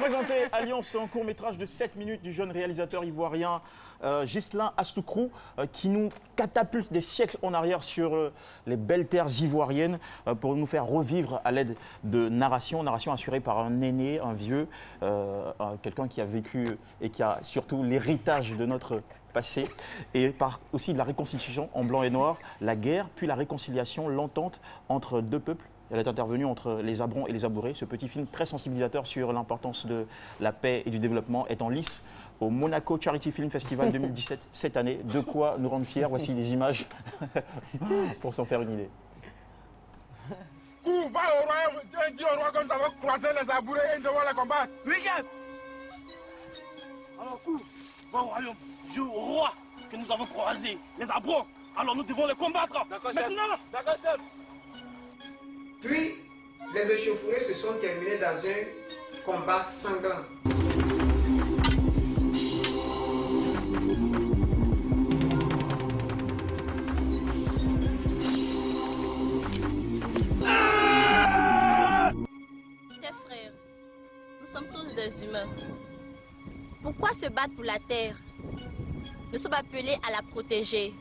présenter Alliance, un court-métrage de 7 minutes du jeune réalisateur ivoirien Ghislain Astoukrou, qui nous catapulte des siècles en arrière sur les belles terres ivoiriennes pour nous faire revivre à l'aide de narration assurée par un aîné, un vieux, quelqu'un qui a vécu et qui a surtout l'héritage de notre passé, et par aussi de la réconciliation en blanc et noir, la guerre, puis la réconciliation, l'entente entre deux peuples. Elle est intervenue entre les Abrons et les Abourés. Ce petit film très sensibilisateur sur l'importance de la paix et du développement est en lice au Monaco Charity Film Festival 2017 cette année. De quoi nous rendre fiers. Voici des images pour s'en faire une idée. Va au royaume, dis au roi que nous avons croisé les Abourés et nous devons les combattre. Oui, chef. Alors, va au royaume, dis au roi que nous avons croisé les Abrons. Alors nous devons les combattre. Maintenant. D'accord, chef. Puis, les échauffourées se sont terminées dans un combat sanglant. Chers frères, nous sommes tous des humains. Pourquoi se battre pour la terre? Nous sommes appelés à la protéger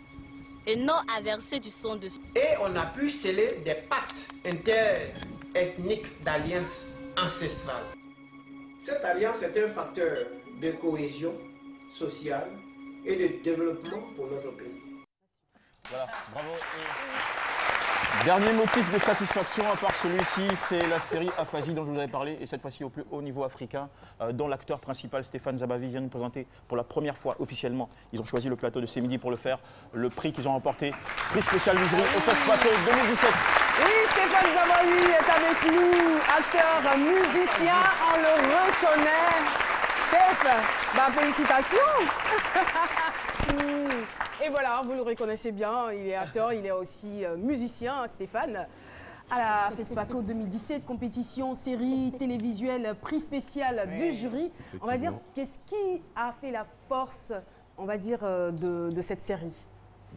et non à verser du sang dessus. Et on a pu sceller des pactes interethniques d'alliance ancestrale. Cette alliance est un facteur de cohésion sociale et de développement pour notre pays. Voilà, bravo. Dernier motif de satisfaction, à part celui-ci, c'est la série Aphasie dont je vous avais parlé, et cette fois-ci au plus haut niveau africain, dont l'acteur principal Stéphane Zabavi vient nous présenter pour la première fois officiellement. Ils ont choisi le plateau de C'est Midi pour le faire. Le prix qu'ils ont remporté, prix spécial du jury au Fest Plateau 2017. Oui, Stéphane Zabavi est avec nous, acteur, musicien, on le reconnaît. Steph, bah, félicitations. Et voilà, vous le reconnaissez bien, il est acteur, il est aussi musicien, Stéphane. À la FESPACO 2017, compétition, série télévisuelle, prix spécial du jury. On va dire, qu'est-ce qui a fait la force, on va dire, de cette série?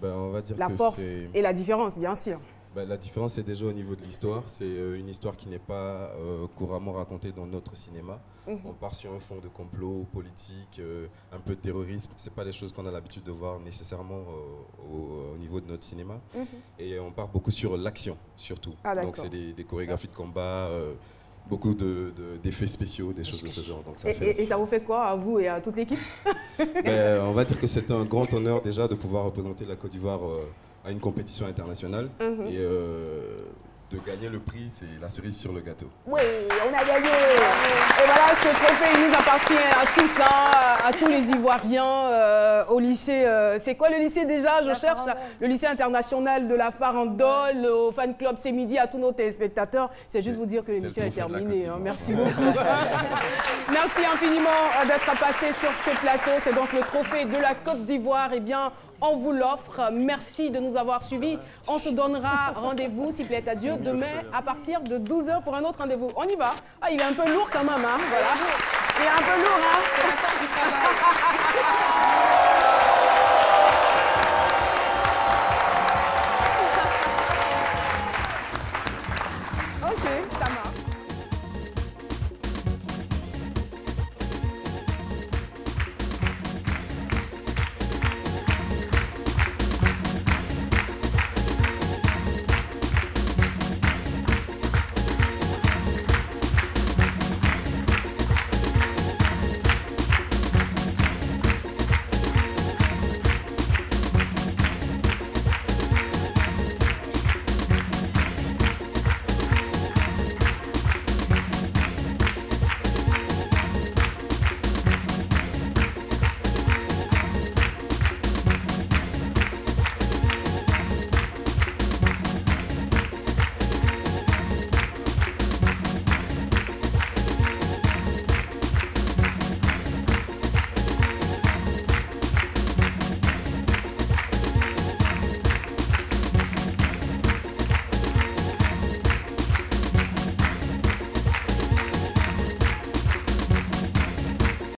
On va dire la force et la différence, bien sûr. La différence est déjà au niveau de l'histoire. C'est une histoire qui n'est pas couramment racontée dans notre cinéma. On part sur un fond de complot politique, un peu de terrorisme. Ce n'est pas des choses qu'on a l'habitude de voir nécessairement au niveau de notre cinéma. Et on part beaucoup sur l'action, surtout. Donc c'est des chorégraphies de combat, beaucoup d'effets spéciaux, des choses de ce genre. Donc, et ça vous fait quoi, à vous et à toute l'équipe? On va dire que c'est un grand honneur déjà de pouvoir représenter la Côte d'Ivoire à une compétition internationale. Et de gagner le prix, c'est la cerise sur le gâteau. Oui, on a gagné. Et voilà, ce trophée, il nous appartient à tous, à tous les Ivoiriens, au lycée. C'est quoi le lycée déjà? Je cherche là. Le lycée international de la farandole, au fan club C'est Midi, à tous nos téléspectateurs. C'est juste vous dire que l'émission est terminée. Merci beaucoup. Merci infiniment d'être passé sur ce plateau. C'est donc le trophée de la Côte d'Ivoire. Eh bien, on vous l'offre. Merci de nous avoir suivis. On se donnera rendez-vous, s'il plaît à Dieu, demain à partir de 12 h pour un autre rendez-vous. On y va. Ah, il est un peu lourd quand même, hein. Voilà. Il est un peu lourd, hein. C'est la force du travail.